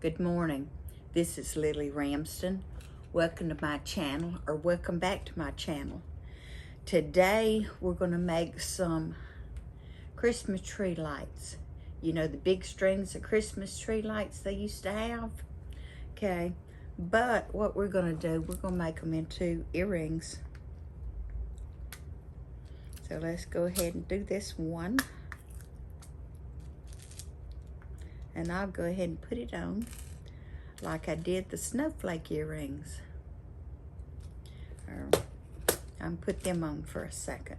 Good morning. This is Lily Ramsden. Welcome to my channel, or welcome back to my channel. Today we're going to make some Christmas tree lights. You know, the big strings of Christmas tree lights they used to have? Okay, but what we're going to do, we're going to make them into earrings. So let's go ahead and do this one. And I'll go ahead and put it on like I did the snowflake earrings. I'm put them on for a second.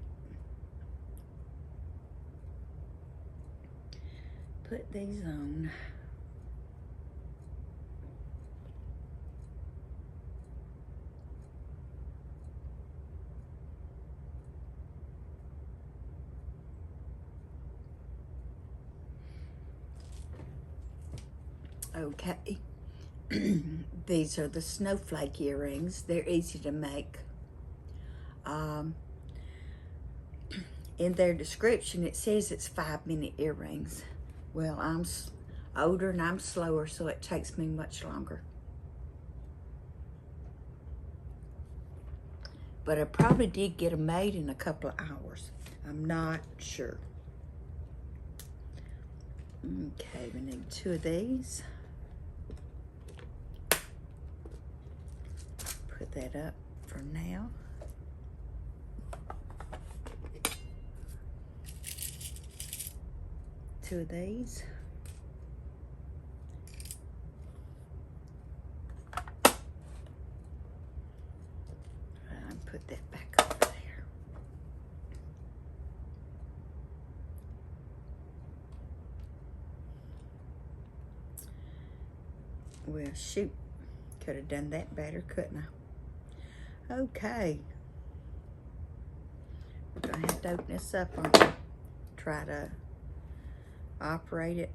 Put these on. Okay. These are the snowflake earrings. They're easy to make. In their description, it says it's 5-minute earrings. Well, I'm older and I'm slower, so it takes me much longer. But I probably did get them made in a couple of hours. I'm not sure. Okay, we need 2 of these. Put that up for now. Two of these. And put that back over there. Well, shoot. Could have done that better, couldn't I? Okay. We're going to have to open this up and try to operate it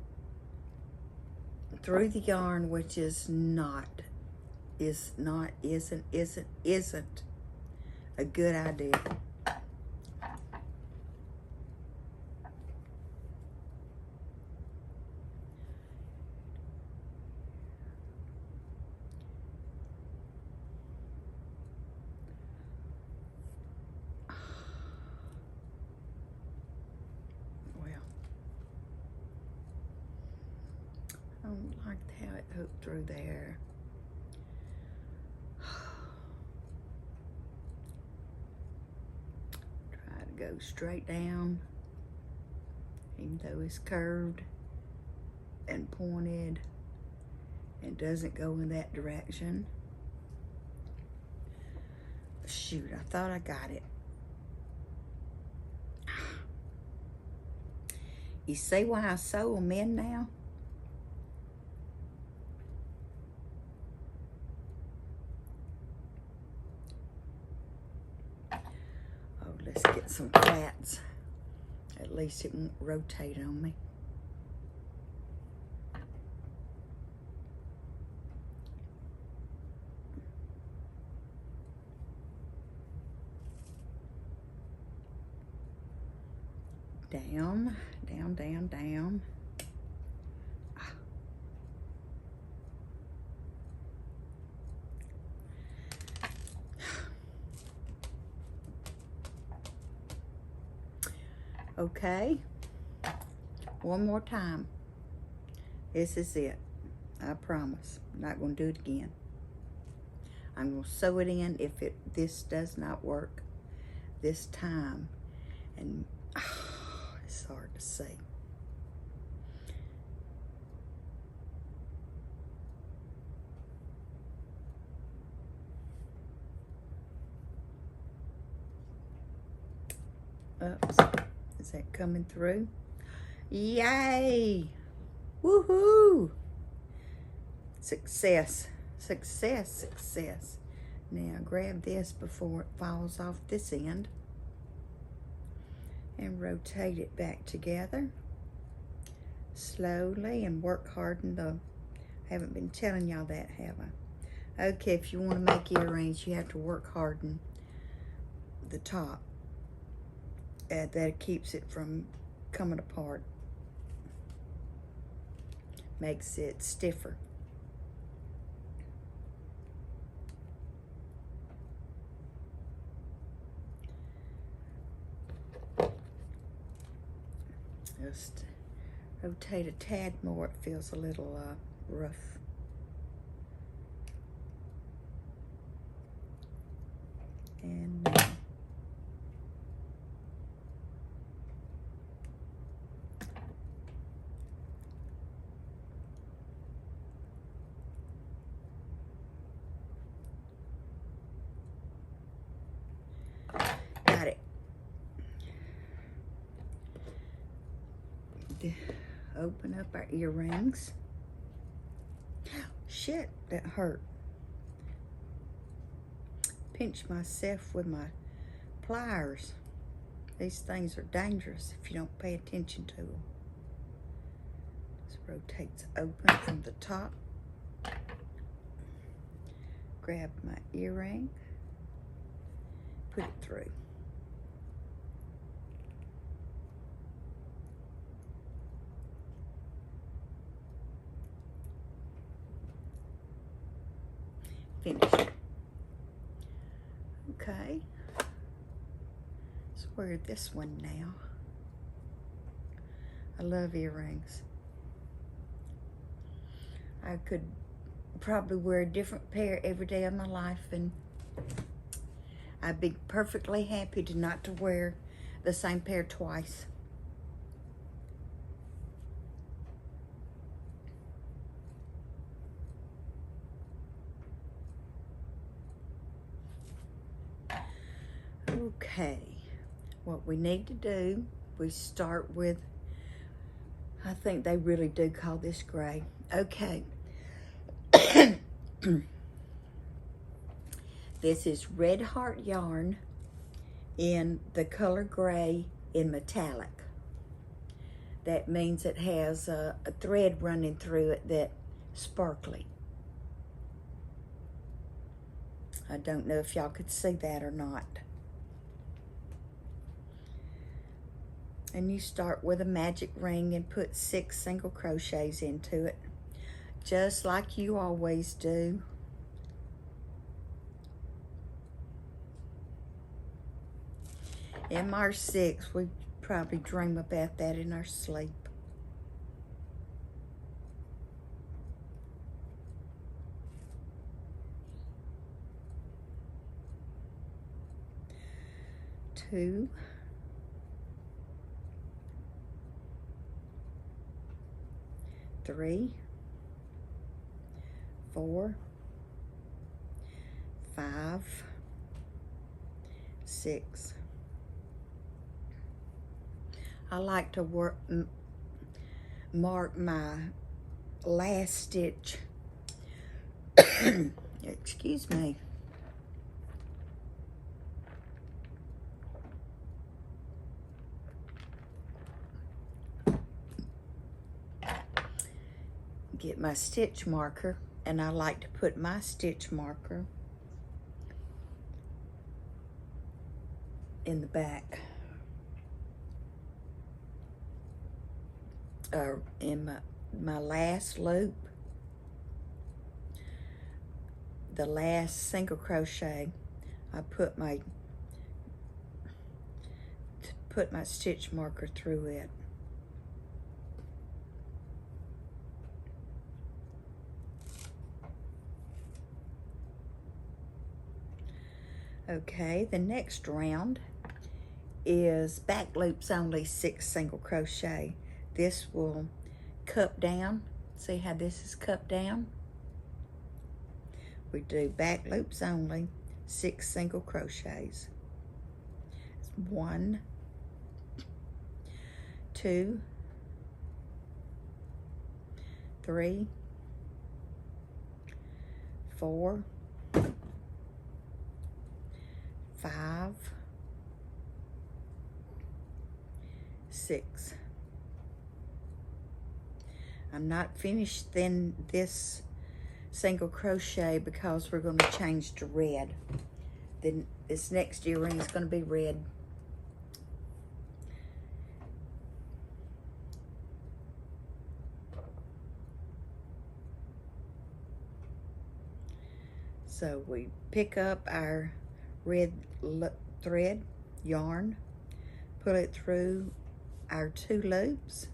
through the yarn, which isn't a good idea. I don't like how it hooked through there. Try to go straight down, even though it's curved and pointed. It doesn't go in that direction. Shoot, I thought I got it. You see why I sew them in now? Let's get some flats. At least it won't rotate on me. Down, down, down, down. Okay, one more time. This is it. I promise. I'm not going to do it again. I'm going to sew it in if this does not work this time. And it's hard to see. Oops. Is that coming through? Yay! Woohoo! Success. Success, success. Now grab this before it falls off this end and rotate it back together slowly and work hard in the... I haven't been telling y'all that, have I? Okay, if you want to make earrings, you have to work hard in the top. That keeps it from coming apart. Makes it stiffer. just rotate a tad more. It feels a little rough. And got it. Open up our earrings. Shit, that hurt. Pinch myself with my pliers. These things are dangerous if you don't pay attention to them. This rotates open from the top. Grab my earring, put it through. Finished. Okay. Let's wear this one now. I love earrings. I could probably wear a different pair every day of my life, and I'd be perfectly happy to not to wear the same pair twice. Okay, what we need to do, we start with, I think they really do call this gray. Okay. This is Red Heart yarn in the color gray in metallic. That means it has a thread running through it that's sparkly. I don't know if y'all could see that or not. And you start with a magic ring and put 6 single crochets into it, just like you always do. MR6, we probably dream about that in our sleep. Two. 3, 4, 5, 6. I like to mark my last stitch. Excuse me. Get my stitch marker, and I like to put my stitch marker in the back, or in my last loop, the last single crochet. I put my stitch marker through it. Okay, the next round is back loops only, 6 single crochet. This will cup down. See how this is cupped down? We do back loops only, 6 single crochets. 1, 2, 3, 4, 5, 6. I'm not finished then this single crochet because we're going to change to red. Then this next earring is going to be red. So we pick up our red thread yarn, pull it through our 2 loops,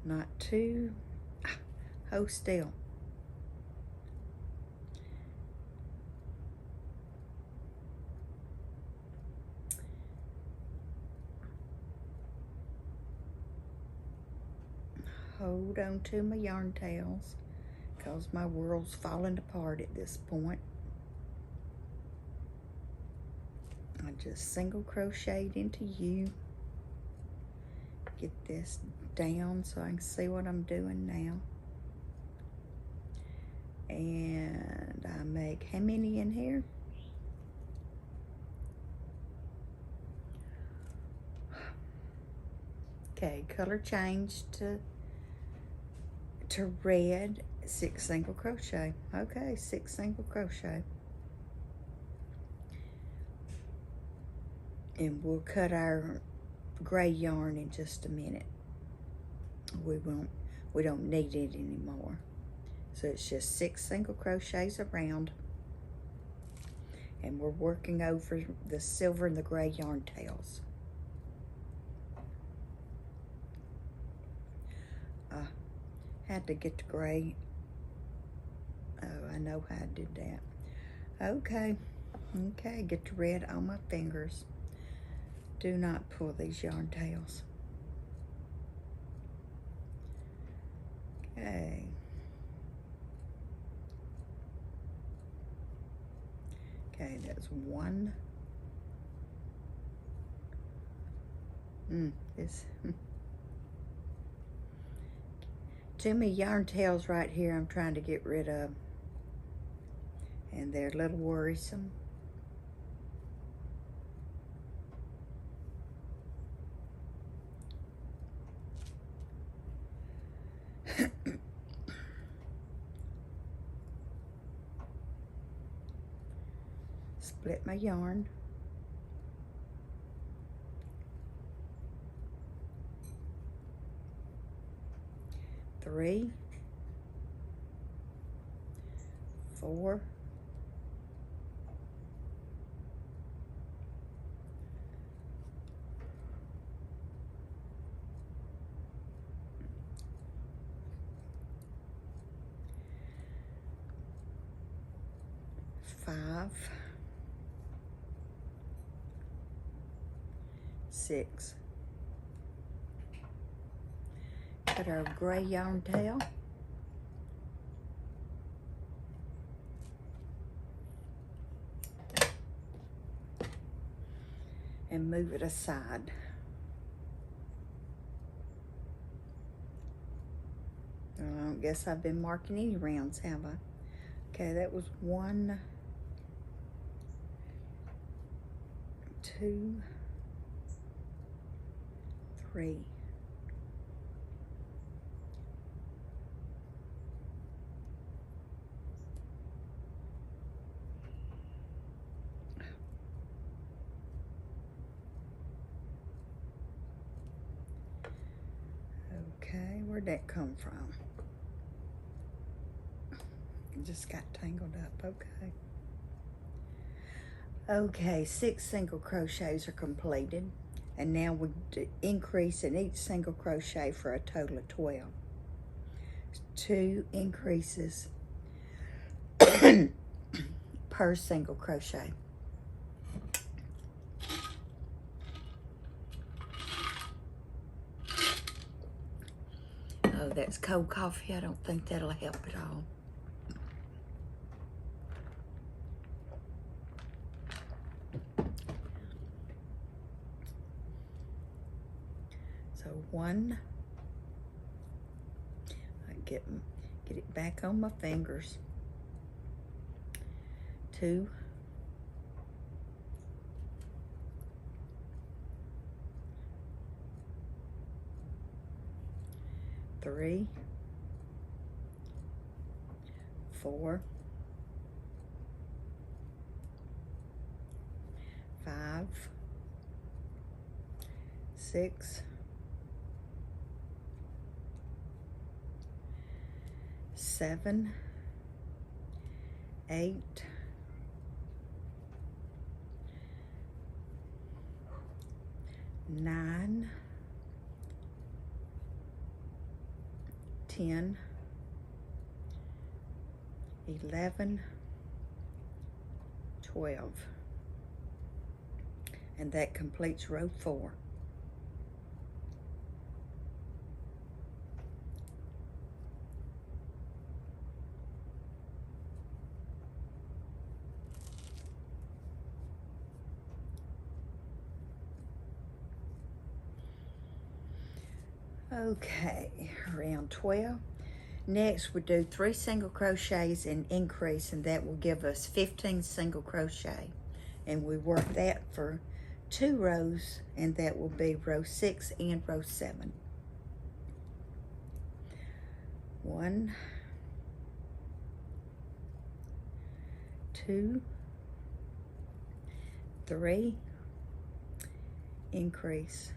Not too, hold still. Hold on to my yarn tails, because my world's falling apart at this point. I just single crocheted into you. Get this down so I can see what I'm doing now. And I make how many in here? Okay, color change to red, 6 single crochet. Okay, 6 single crochet. And we'll cut our gray yarn in just a minute. We don't need it anymore. So it's just 6 single crochets around. And we're working over the silver and the gray yarn tails. Had to get the gray. Oh, I know how I did that. Okay, get the red on my fingers. Do not pull these yarn tails. Okay. Okay, that's one. Too many yarn tails right here I'm trying to get rid of. And they're a little worrisome. Split my yarn. Three, 4, 5, 6. Cut our gray yarn tail. And move it aside. I don't guess I've been marking any rounds, have I? Okay, that was 1, 2, 3. Okay, where'd that come from? It just got tangled up, okay. Okay, 6 single crochets are completed. And now we increase in each single crochet for a total of 12. 2 increases per single crochet. Oh, that's cold coffee. I don't think that'll help at all. So 1, I get it back on my fingers. 2, 3, 4, 5, 6, 7, 8, 9, 10, 11, 12. And that completes row 4. Okay, round 12. Next, we do 3 single crochets and increase, and that will give us 15 single crochet. And we work that for 2 rows, and that will be row 6 and row 7. 1, 2, 3, increase.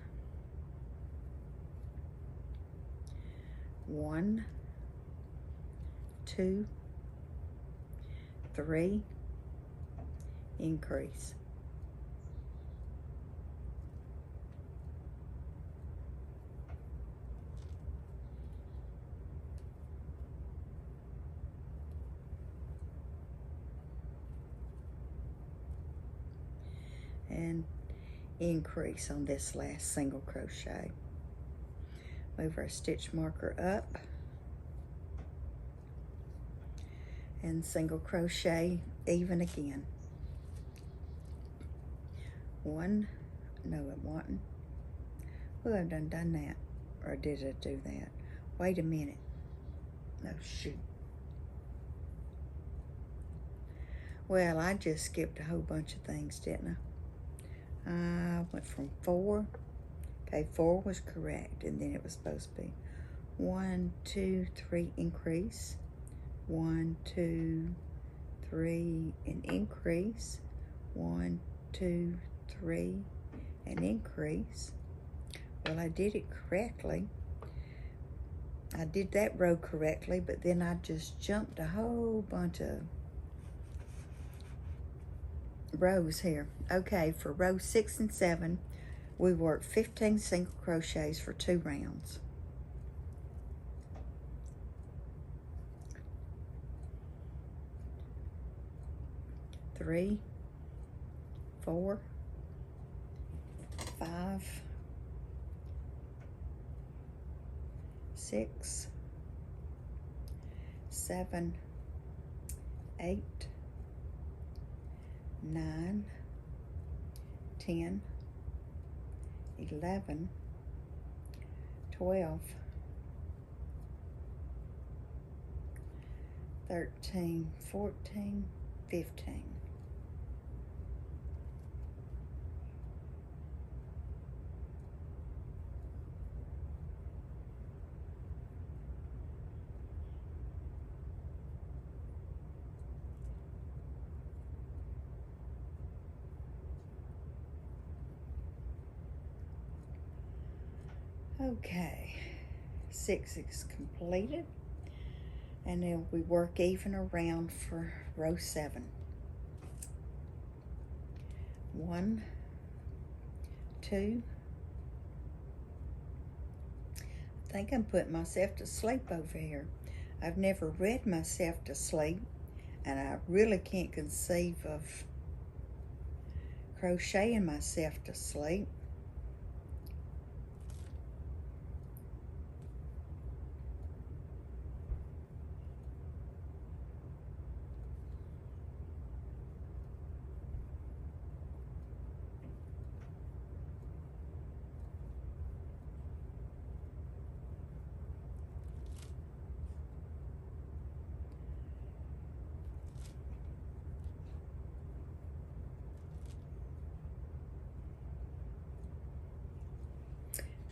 1, 2, 3, increase. And increase on this last single crochet. Move our stitch marker up and single crochet even again. 1, no it wasn't. Well, I've done that, or did I do that? Wait a minute. No, shoot. Well, I just skipped a whole bunch of things, didn't I? I went from 4. Okay, 4 was correct, and then it was supposed to be 1, 2, 3, increase. 1, 2, 3, and increase. 1, 2, 3, and increase. Well, I did it correctly. I did that row correctly, but then I just jumped a whole bunch of rows here. Okay, for row 6 and 7, we work 15 single crochets for 2 rounds. 3, 4, 5, 6, 7, 8, 9, 10, 11, 12, 13, 14, 15. Okay, 6 is completed, and then we work even around for row 7. 1, 2. I think I'm putting myself to sleep over here. I've never read myself to sleep, and I really can't conceive of crocheting myself to sleep.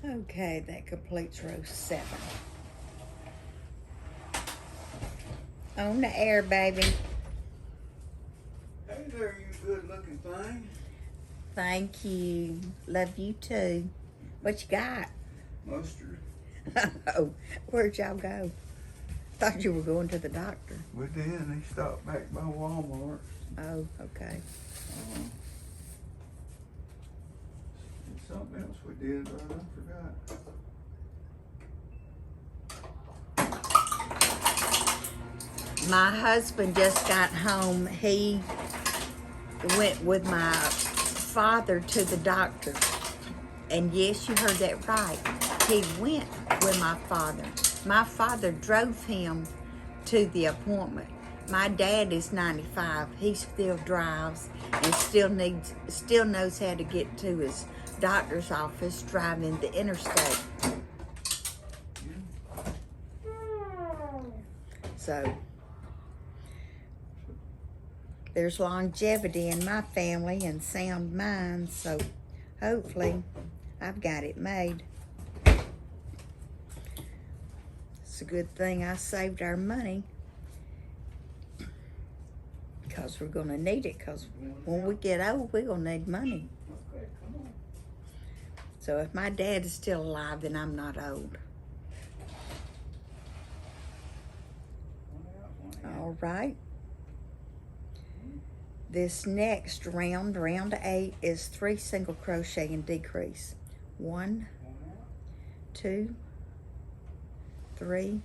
Okay, that completes row 7. On the air, baby. Hey there, you good-looking thing. Thank you. Love you too. What you got? Mustard. Oh, where'd y'all go? Thought you were going to the doctor. We did, and he stopped back by Walmart. Oh, okay. And something else we did, but I forgot. My husband just got home. He went with my father to the doctor. And yes, you heard that right. He went with my father. My father drove him to the appointment. My dad is 95. He still drives and still knows how to get to his doctor's office driving the interstate. So there's longevity in my family and sound minds, so hopefully I've got it made. It's a good thing I saved our money, because we're going to need it, because when we get old, we're going to need money. Okay, come on. So if my dad is still alive, then I'm not old. All right. This next round, round 8, is 3 single crochet and decrease. 1, 2, 3,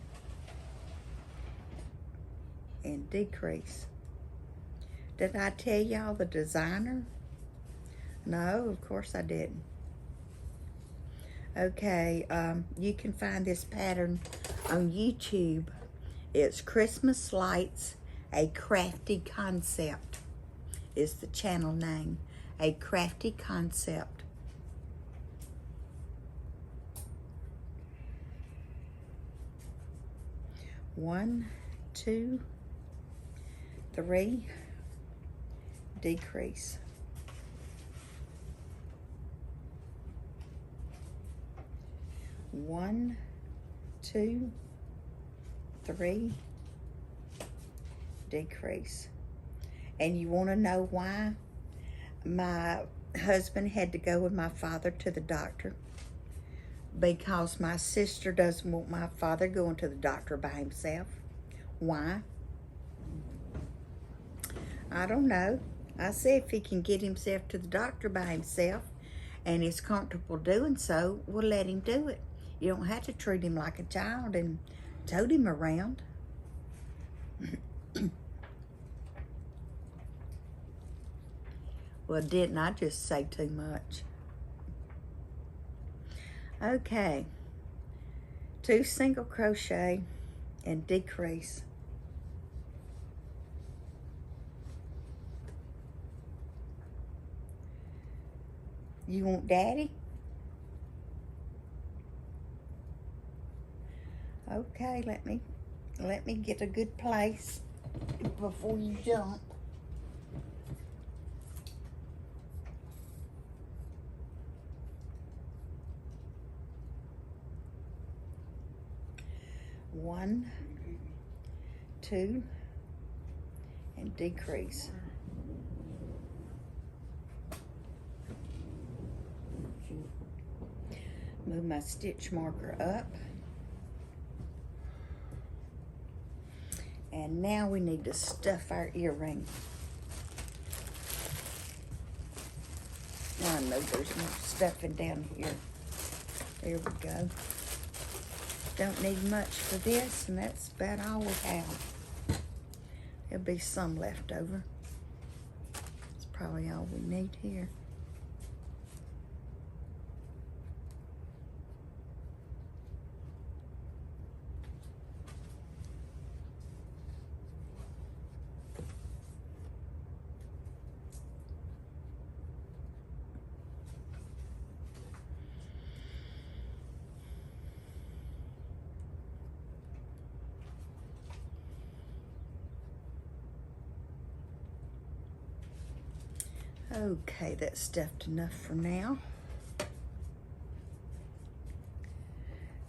and decrease. Did I tell y'all the designer? No, of course I didn't. Okay, you can find this pattern on YouTube. It's Christmas Lights, A Crafty Concept is the channel name. A Crafty Concept. One, 2, 3, decrease. 1, 2, 3, decrease. And you want to know why my husband had to go with my father to the doctor? Because my sister doesn't want my father going to the doctor by himself. Why? I don't know. I said if he can get himself to the doctor by himself and is comfortable doing so, we'll let him do it. You don't have to treat him like a child and tote him around. Well, didn't I just say too much? Okay. 2 single crochet and decrease. You want daddy? Okay, let me get a good place before you jump. One, 2, and decrease. Move my stitch marker up. And now we need to stuff our earring. I know there's more stuffing down here. There we go. Don't need much for this, and that's about all we have. There'll be some left over. That's probably all we need here. Okay, that's stuffed enough for now.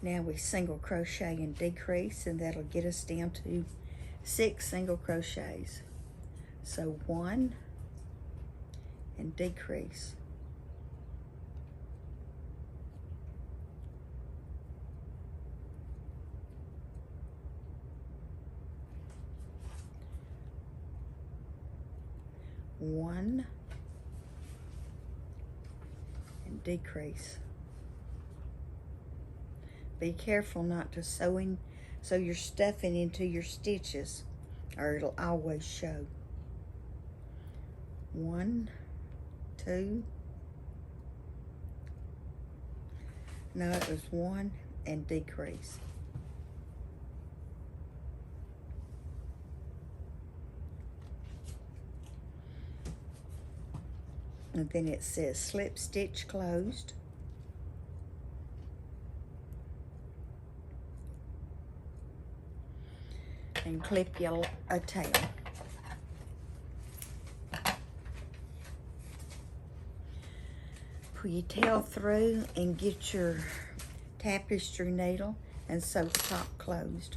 Now we single crochet and decrease, and that'll get us down to 6 single crochets. So 1 and decrease. One and decrease. Be careful not to sew your stuffing into your stitches. or it'll always show. 1, 2. No, it was 1 and decrease. And then it says slip stitch closed. And clip your a tail. Pull your tail through and get your tapestry needle and sew the top closed.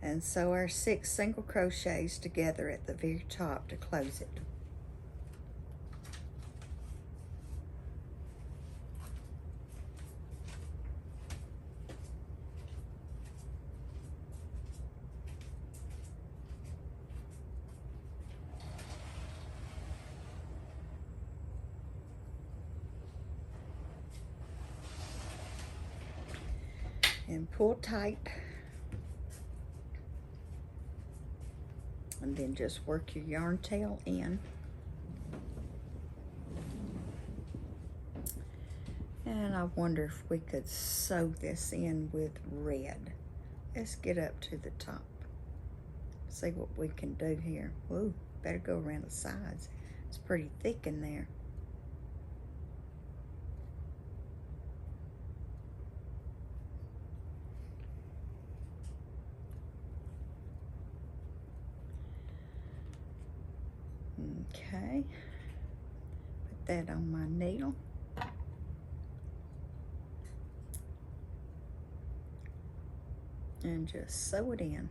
And sew our 6 single crochets together at the very top to close it. And pull tight. And then just work your yarn tail in. And I wonder if we could sew this in with red. Let's get up to the top. See what we can do here. Whoa, better go around the sides. It's pretty thick in there. Okay, put that on my needle. And just sew it in.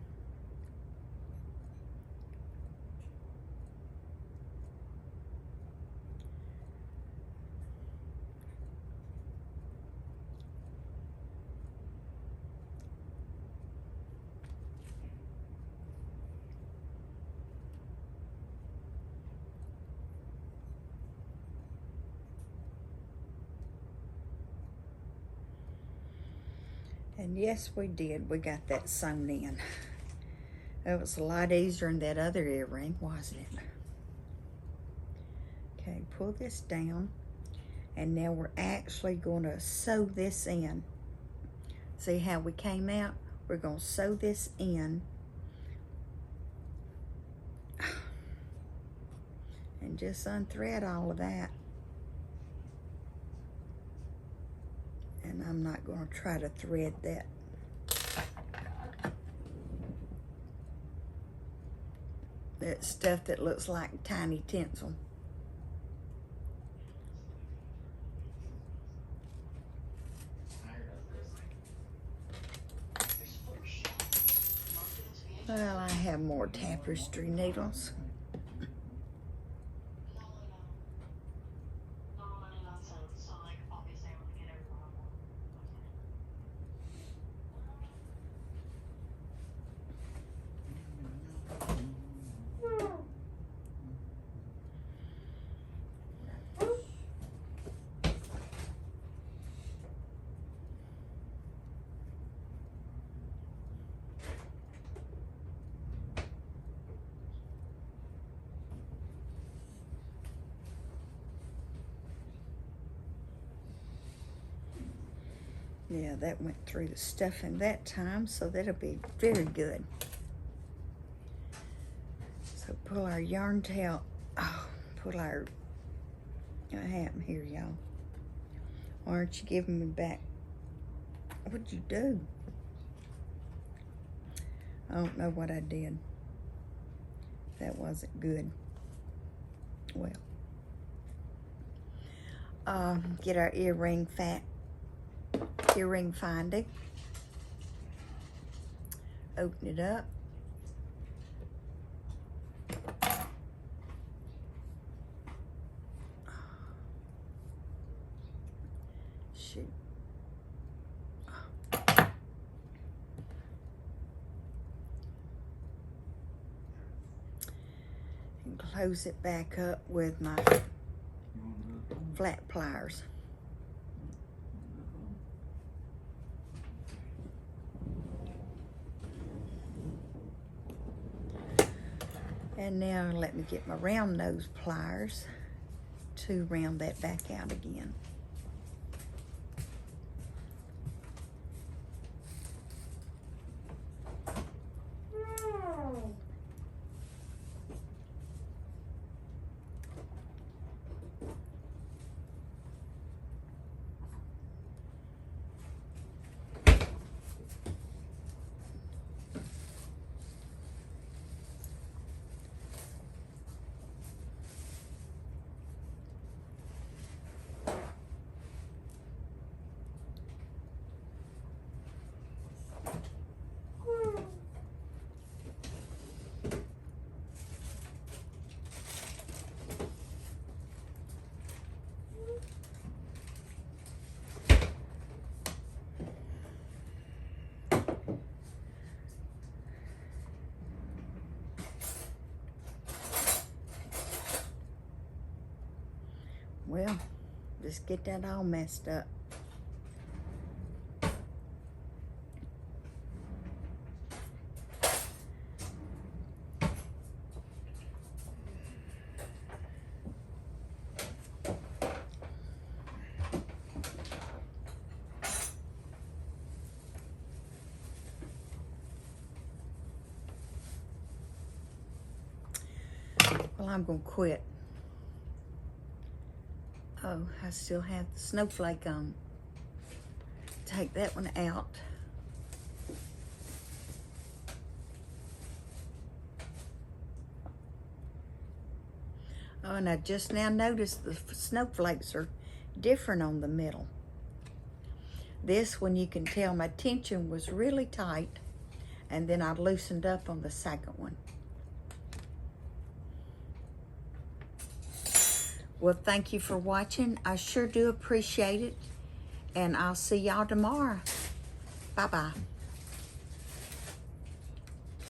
And yes, we did. We got that sewn in. It was a lot easier than that other earring, wasn't it? Okay, pull this down. And now we're actually going to sew this in. See how we came out? We're going to sew this in. And just unthread all of that. And I'm not going to try to thread that stuff that looks like tiny tinsel. Well, I have more tapestry needles. Yeah, that went through the stuffing that time, so that'll be very good. So pull our yarn tail, pull our, what happened here, y'all? Why aren't you giving me back? What'd you do? I don't know what I did. That wasn't good. Well, get our earring finding. Open it up. shoot. And close it back up with my You want this one? flat pliers. And now let me get my round nose pliers to round that back out again. Well, just get that all messed up. Well, I'm gonna quit. Oh, I still have the snowflake on. Take that one out. Oh, and I just now noticed the snowflakes are different on the middle. This one you can tell my tension was really tight, and then I loosened up on the second one. Well, thank you for watching. I sure do appreciate it. And I'll see y'all tomorrow. Bye-bye.